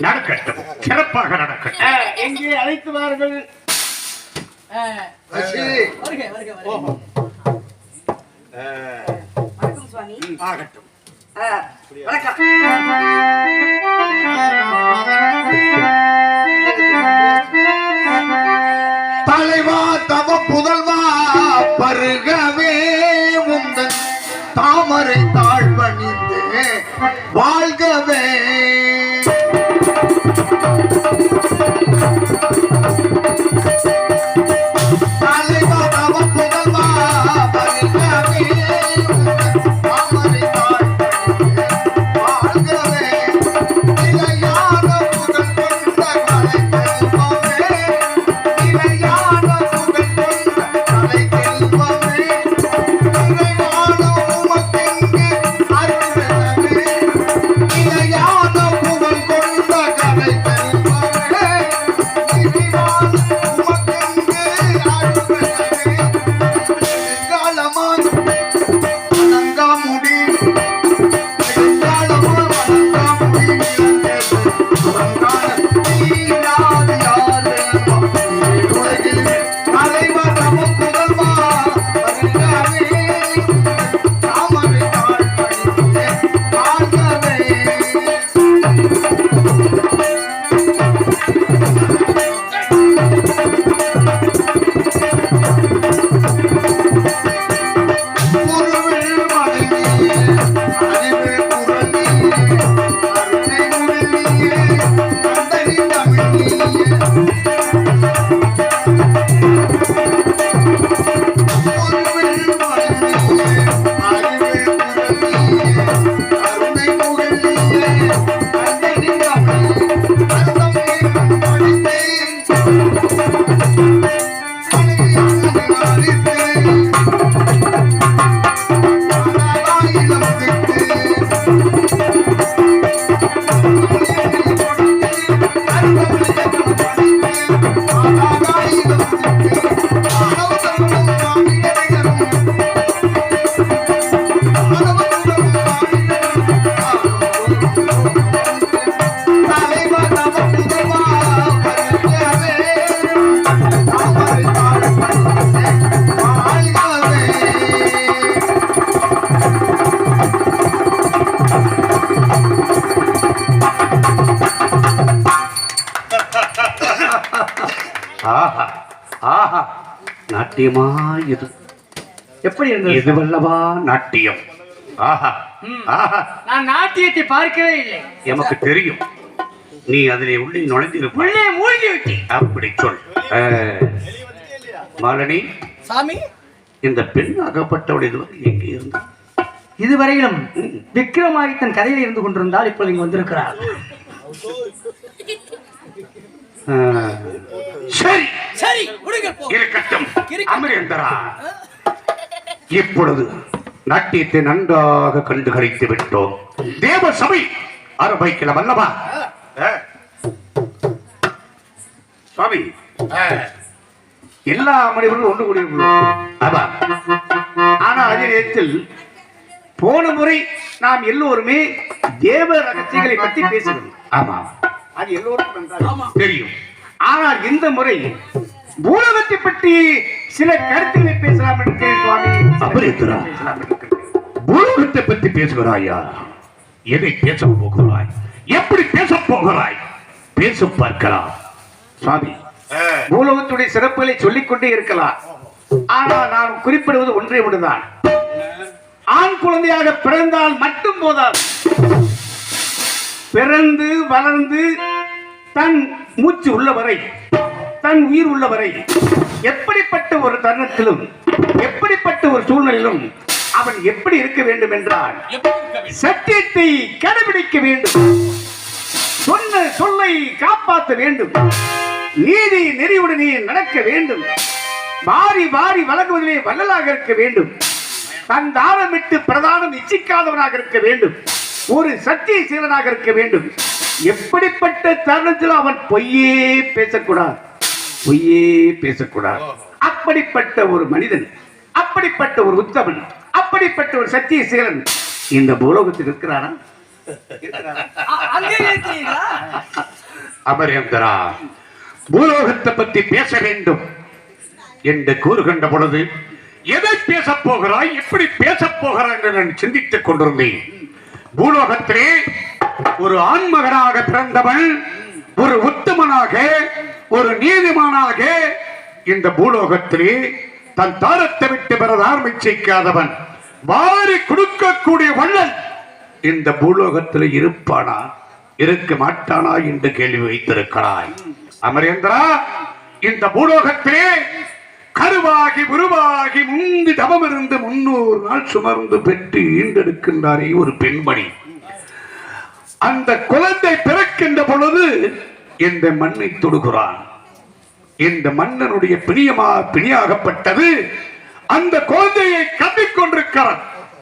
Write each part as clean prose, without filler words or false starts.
நடக்கட்டும், சிறப்பாக நடக்கட்டும். எங்கே அழைத்து வாருங்கள். வணக்கம் சுவாமி. ஆகட்டும். வணக்கம். தலைவா தவ புதல்வா பருகவே உந்தன் தாமரை தாழ்வணிந்து வாழ்கவே. தலைவா தவ புதல்வா பருகவே உந்தன் தாமரை தாழ்வணிந்து வாழ்கவே. நிலையான புகழ் கொண்ட கலை செல்வமே, நிலையான புகழ் கொண்ட கலை செல்வமே, நிறைவான உமக்கெங்கு அருளவே. நிலையான புகழ் கொண்ட கலை செல்வமே, நிறைவான உமக்கெங்கு அருளவே. காலமான் வணங்காமுடி, காலமான் வணங்காமுடி, நாட்டியமா இது எப்படி இருந்தது? இது வல்லவா நாட்டியம். ஆஹா ஆஹா, நான் நாட்டியத்தை பார்க்கவே இல்லை. எமக்கு தெரியும், நீ அதிலே உள்ளே நுழைந்திருப்ப. உள்ளே மூழ்கி விட்டேன். அப்படி சொல். மாலனி சாமி, இந்த பெண் அகப்பட்டவள் இதுவரை எங்கே இருந்தா? இதுவரையிலும் விக்ரமாதித்தன் கதையில் இருந்து கொண்டிருந்தால் இப்போது இங்கு வந்திருக்கிறார். சரி சரி, இருக்கட்டும் அமரேந்திரா. இப்பொழுது நாட்டியத்தை நன்றாக கண்டுகளித்து விட்டோம். தேவ சபை ஆரம்பிக்கலாம் அல்லவா? சுவாமி, எல்லா மனிதர்களும் ஒன்று கூடிய. ஆனால் அதே நேரத்தில் போன முறை நாம் எல்லோருமே தேவ ரகசியங்களை பற்றி பேசுகிறோம். ஆமா, அது எல்லோருக்கும் தெரியும். ஆனால் இந்த முறை பூலகத்தை பற்றி சில கருத்துக்களை பேசலாம் என்று சுவாமி. பூலகத்தை பற்றி பேசுகிறாயா? எதை பேச போகிறாய்? எப்படி பேச போகிறாய்? பேச பார்க்கலாம் சுவாமி. பூலகத்துடைய சிறப்புகளை சொல்லிக் கொண்டே இருக்கலாம். ஆனால் நான் குறிப்பிடுவது ஒன்றே ஒன்றுதான். ஆண் குழந்தையாக பிறந்தால் மட்டும் போதாது. பிறந்து வளர்ந்து தன் மூச்சு உள்ளவரை, தன் உயிர் உள்ளவரை, எப்படிப்பட்ட ஒரு தருணத்திலும் எப்படிப்பட்ட ஒரு சூழ்நிலையிலும் அவன் எப்படி இருக்க வேண்டும் என்றால் சத்தியத்தை கடைபிடிக்க வேண்டும், சொன்ன சொல்லை காப்பாற்ற வேண்டும், நீதி நெறியுடனே நடக்க வேண்டும், வாரி வாரி வழங்குவதிலே வள்ளலாக இருக்க வேண்டும், தன் தானமிட்டு பிரதானம் இச்சிக்காதவனாக இருக்க வேண்டும், ஒரு சத்திய சீலனாக இருக்க வேண்டும். எப்படிப்பட்ட தருணத்தில் அவன் பொய்யே பேசக்கூடாது, பொய்யே பேசக்கூடாது. அப்படிப்பட்ட ஒரு மனிதன், அப்படிப்பட்ட ஒரு உத்தமன், அப்படிப்பட்ட ஒரு சத்திய சீலன் இந்த பூலோகத்தில் இருக்கிறானா? அங்கே இருக்கிறீங்களா? அமரேந்திரா, பூலோகத்தை பற்றி பேச வேண்டும் என்று கூறுகின்ற பொழுது எதை பேசப் போகிறாய், எப்படி பேசப் போகிறாய் என்று நான் சிந்தித்துக் கொண்டிருந்தேன். பூலோகத்திலே ஒரு ஆண்மகனாக பிறந்தவன், ஒரு உத்தமனாக, ஒரு நீதிமானாக இந்த பூலோகத்திலே தன் தாரத்தை விட்டு பிறதார்மை செய்யாதவன், வாரி கொடுக்கக்கூடிய வள்ளல் இந்த பூலோகத்தில் இருப்பானா இருக்க மாட்டானா என்று கேள்வி வைத்திருக்கிறாய். அமரேந்திரா, இந்த பூலோகத்திலே கருவாகி உருவாகி முந்தி தவம் இருந்து 300 நாள் சுமர்ந்து பெற்று ஈண்டெடுக்கின்றாரே ஒரு பெண்மணி. அந்த குழந்தை பிறக்கின்ற பொழுது இந்த மண்ணை தொடுகிறான். இந்த மன்னனுடைய பிணியாகப்பட்டது அந்த குழந்தையை கட்டிக்கொண்டிருக்கிறான்.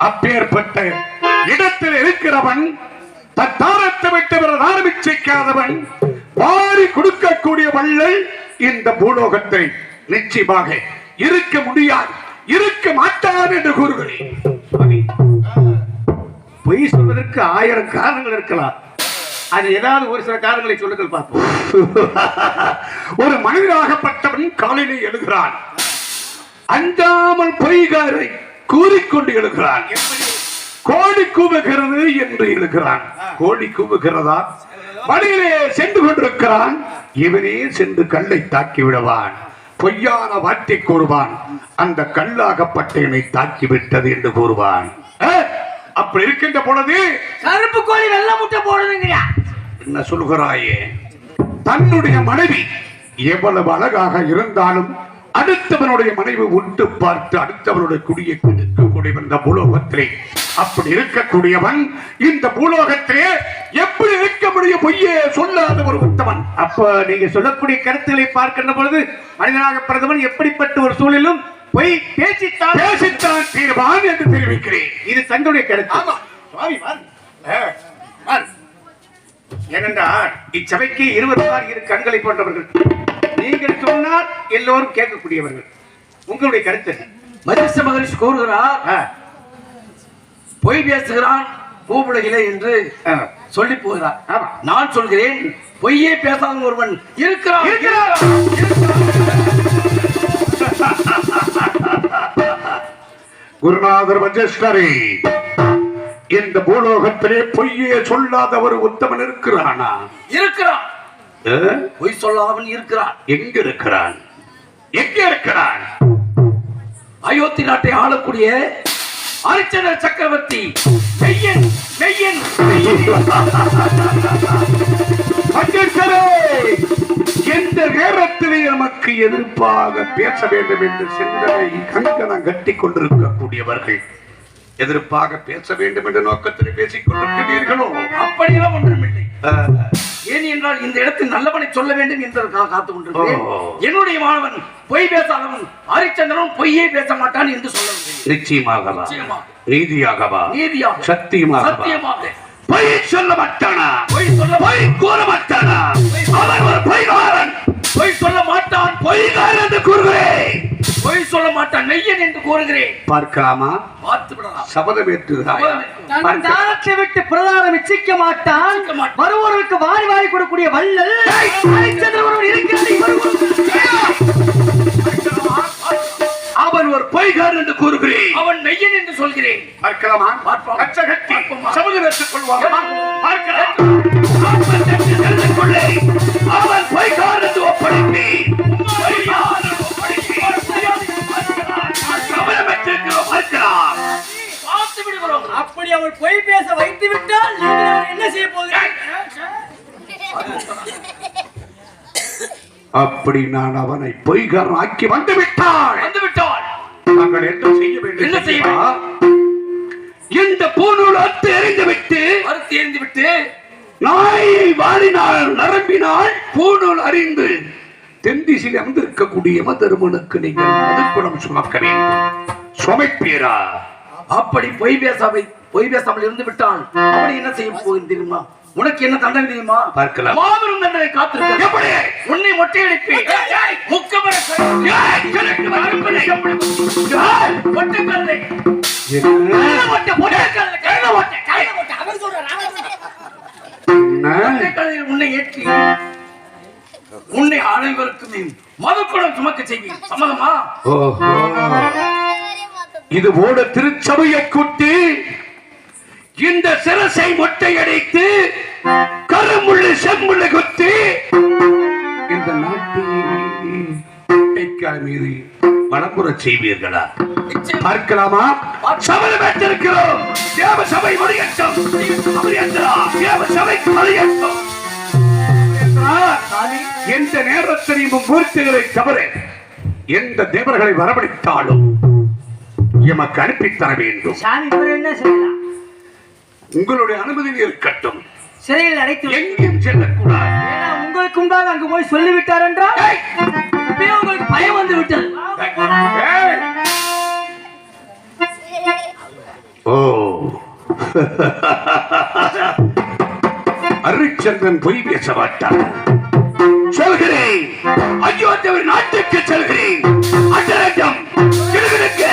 அப்பேற்பட்ட இடத்தில் இருக்கிறவன், தத்தாரத்தை விட்டு ஆரம்பிக்காதவன், வாரி கொடுக்கக்கூடிய வள்ளல் இந்த பூலோகத்தை நிச்சயமாக இருக்க முடியாது, இருக்க மாட்டான் என்று கூறுகிறேன். பொய் சொல்வதற்கு 1000 காரணங்கள் இருக்கலாம். அது ஏதாவது ஒரு சில காரணங்களை சொல்லுங்கள் பார்ப்போம். ஒரு மனிதராகப்பட்டவன் காலையிலே எழுகிறான், அஞ்சாமல் பொய்காரை கூறிக்கொண்டு எழுகிறான். கோழி கூவுகிறது என்று எழுகிறான். கோழி கூவுகிறதா? வழியிலே சென்று கொண்டிருக்கிறான். இவனே சென்று கல்லை தாக்கி விடுவான், பொய்யான வார்த்தை கூறுவான். அந்த கல்லாகப்பட்டவனை தாக்கி விட்டது என்று கூறுவான். அப்படி இருக்கின்ற பொழுது கருப்பு கோழி வெள்ள முட்டை போடுதுங்கயா என்ன சொல்கிறாயே? தன்னுடைய மனைவி எவ்வளவு அழகாக இருந்தாலும் அடுத்தவனுடைய மனைவி உண்டு பார்த்து அடுத்தவனுடைய குடியை கொடுக்கக்கூடிய இந்த பூலோகத்திலே அப்படி இருக்கக்கூடியவன் இந்த பூலோகத்திலே எப்படி இருக்க முடியும்? பொய்யே சொல்லாத ஒரு உத்தமன். அப்ப நீங்க சொல்லக்கூடிய கருத்துக்களை பார்க்கின்ற பொழுது மனிதனாக பிறந்தவன் எப்படிப்பட்ட ஒரு சூழலும் பொய் பேசித்தான் தீர்வான் என்று தெரிவிக்கிறேன். இது தங்களுடைய கருத்து. ஏனென்றால் இச்சபைக்கு 20 கண்களை போன்றவர்கள். நீங்கள் சொன்னால் எல்லோரும் கேட்கக்கூடியவர்கள். உங்களுடைய கருத்து மதிச மகரிஷி கூறுகிறார், பொய் பேசுகிறான் பூவுலகிலே என்று சொல்லி போகிறார். நான் சொல்கிறேன், பொய்யே பேசாத ஒருவன் இருக்கிறான். குருநாதர் வஜஸ்டரி, இந்த பூலோகத்திலே பொய்யே சொல்லாத ஒரு உத்தமன் இருக்கிறானா? இருக்கிறான். பொய் சொல்லாதவன் இருக்கிறான். எங்க இருக்கிறான்? எங்கே இருக்கிறான்? அயோத்தி நாட்டை ஆளக்கூடிய அரிச்சந்திர சக்கரவர்த்தி மெய்யன் மெய்யன் எந்த நேரத்திலே நமக்கு எதிர்ப்பாக பேச வேண்டும் என்று சிந்தனை கங்கணம் கட்டி கொண்டிருக்கக்கூடியவர்கள் எதிர்ப்பாக பேச வேண்டும் என்ற நோக்கத்தில் பேசிக் கொண்டிருக்கிறீர்களோ? அப்படியெல்லாம் ஒன்றுமில்லை. ஏன் என்றால் இந்த இடத்தில் நல்லவனை சொல்ல வேண்டும் என்பதற்காக காத்துக் கொண்டிருக்கிறேன். என்னுடைய மாணவன் பொய் பேசாதவன் ஹரிச்சந்திரன் பொய்யே பேச மாட்டான் என்று சொல்லவில்லை. நிச்சயமாகவா? நீதியாகவா? நீதியாக, சத்தியமாக பொய் சொல்ல மாட்டானா? பொய் கூற மாட்டானா? அவன் ஒரு பொய்காரன். பொய் சொல்ல மாட்டான், பொய்காரன் என்று கூறுகிறேன். பொய் சொல்ல மாட்டான், மெய்யன் என்று கூறுகிறேன். பார்க்கலாமா? பார்த்து விடலாம். சபதம் ஏற்றுகிறாய்? தானத்தை விட்டு பிரதானம் இச்சிக்க மாட்டான். வருவோருக்கு வாரி வாரி கொடுக்கக்கூடிய வள்ளல் ஹரிச்சந்திரன் ஒருவன் இருக்கிறான். அவன் ஒரு பொய்காரன் என்று கூறுகிறேன். அவன் மெய்யன் என்று சொல்கிறேன். பார்க்கலாமா? சபதம் ஏற்றுக் கொள்வாங்க. பார்க்கலாம். அவன் பொய்காரன் என்று ஒப்படைப்பேன். அப்படி அவள் பொய் பேச வைத்து விட்டால் என்ன செய்ய போகிறேன்? அப்படி நான் அவனை பொய்காரன் ஆக்கி வந்துவிட்டாள். நாங்கள் என்ன செய்ய வேண்டும்? என்ன செய்ய வேண்டும்? இந்த பூநூல் அறுத்து எறிந்து விட்டு நாயை வாரினால் நரம்பினால் பூநூல் அறிந்து தென்திசையில் அமர்ந்திருக்கக்கூடிய மதருமனுக்கு நீங்கள் மதுக்குணம் சுமக்க வேண்டும். சுமைப்பீரா? அப்படி பொய் பேசாமல் இருந்து விட்டான். அவனை என்ன செய்ய போகிறேன் தெரியுமா? உனக்கு என்ன தண்டனை தெரியுமா? பார்க்கலாம். மாபெரும் தண்டனை காத்திருக்க. எப்படி? உன்னை மொட்டையடிப்பி முக்கமர என்ன கதையில் உன்னை ஏற்றி உன்னை அனைவருக்குமே மதுக்குடம் சுமக்க செய்வேன். சம்மதமா? ஓஹோ, இது போல திருச்சபையை கூட்டி இந்த சிரசை மொட்டையடித்து கருமுள்ளு செம்முள்ளு குத்தி இந்த நாட்டின் மீது வளப்புறச் செய்வீர்களா? நிச்சயம். பார்க்கலாமா? சபதம் ஏற்றிருக்கிறோம். தேவ சபை முடியட்டும். தேவ சபை முடியட்டும். எந்த நேரத்திலையும் மூர்த்திகளை தவிர எந்த தேவர்களை வரவழைத்தாலும் எமக்கு அனுப்பித்தர வேண்டும். சாமி இப்ப என்ன செய்யலாம்? உங்களுடைய அனுமதி இருக்கட்டும். சிறையில் அடைத்து எங்கேயும் செல்லக்கூடாது. ஏன்னா உங்களுக்கு முன்பாக அங்கு போய் சொல்லிவிட்டார் என்றால் ஏய்! இப்பயே உங்களுக்கு பயம் வந்து விட்டது. ஏய்! ஓ அரிச்சந்திரன் பொய் பேச மாட்டார். சொல்கிறேன், அயோத்தியவர் நாட்டுக்கு செல்கிறேன். அச்சரட்டம் கிழக்கு